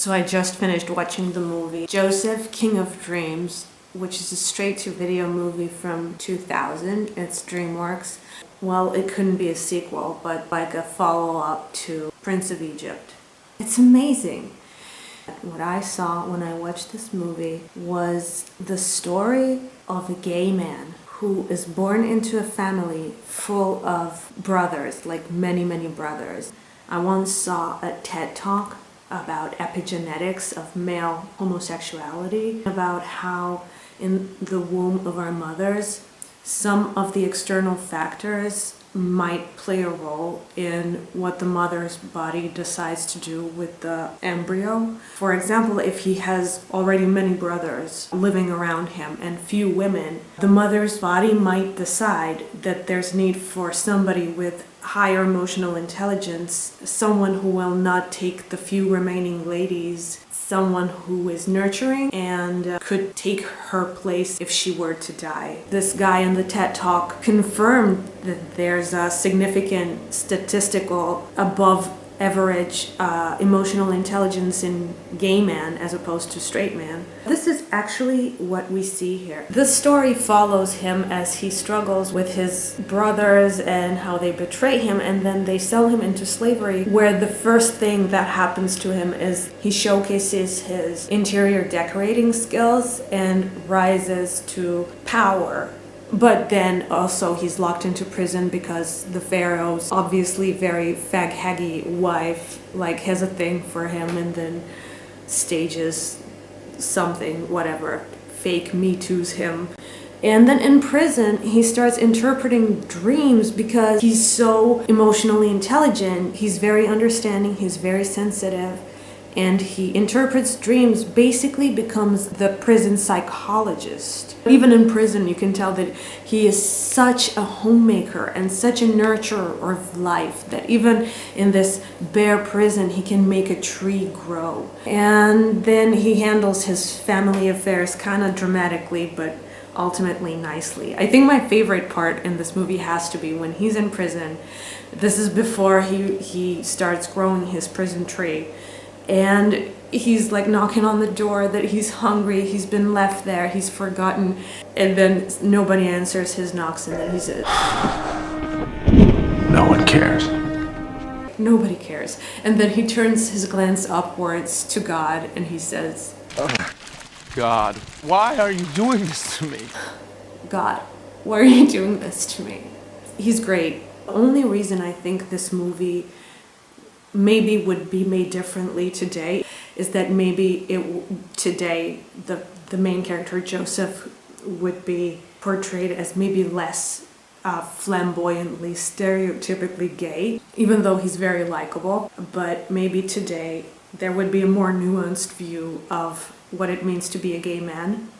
So I just finished watching the movie Joseph, King of Dreams, which is a straight-to-video movie from 2000. It's DreamWorks. Well, it couldn't be a sequel, but like a follow-up to Prince of Egypt. It's amazing. What I saw when I watched this movie was the story of a gay man who is born into a family full of brothers, like many, many brothers. I once saw a TED Talk about epigenetics of male homosexuality, about how in the womb of our mothers, some of the external factors might play a role in what the mother's body decides to do with the embryo. For example, if he has already many brothers living around him and few women, the mother's body might decide that there's need for somebody with higher emotional intelligence, someone who will not take the few remaining ladies, someone who is nurturing and could take her place if she were to die. This guy in the TED Talk confirmed that there's a significant statistical above average emotional intelligence in gay men as opposed to straight men. This is actually what we see here. This story follows him as he struggles with his brothers and how they betray him, and then they sell him into slavery, where the first thing that happens to him is he showcases his interior decorating skills and rises to power. But then also he's locked into prison because the pharaoh's obviously very fag-haggy wife has a thing for him and then stages something, whatever, fake Me Too's him. And then in prison, he starts interpreting dreams because he's so emotionally intelligent. He's very understanding, he's very sensitive, and he interprets dreams, basically becomes the prison psychologist. Even in prison, you can tell that he is such a homemaker and such a nurturer of life that even in this bare prison, he can make a tree grow. And then he handles his family affairs kind of dramatically, but ultimately nicely. I think my favorite part in this movie has to be when he's in prison. This is before he starts growing his prison tree. And he's knocking on the door that he's hungry, he's been left there, he's forgotten, and then nobody answers his knocks, and then he says, "No one cares." Nobody cares. And then he turns his glance upwards to God and he says, God, why are you doing this to me? God, why are you doing this to me? He's great. The only reason I think this movie maybe would be made differently today is that maybe today the main character Joseph would be portrayed as maybe less flamboyantly, stereotypically gay, even though he's very likable. But maybe today there would be a more nuanced view of what it means to be a gay man.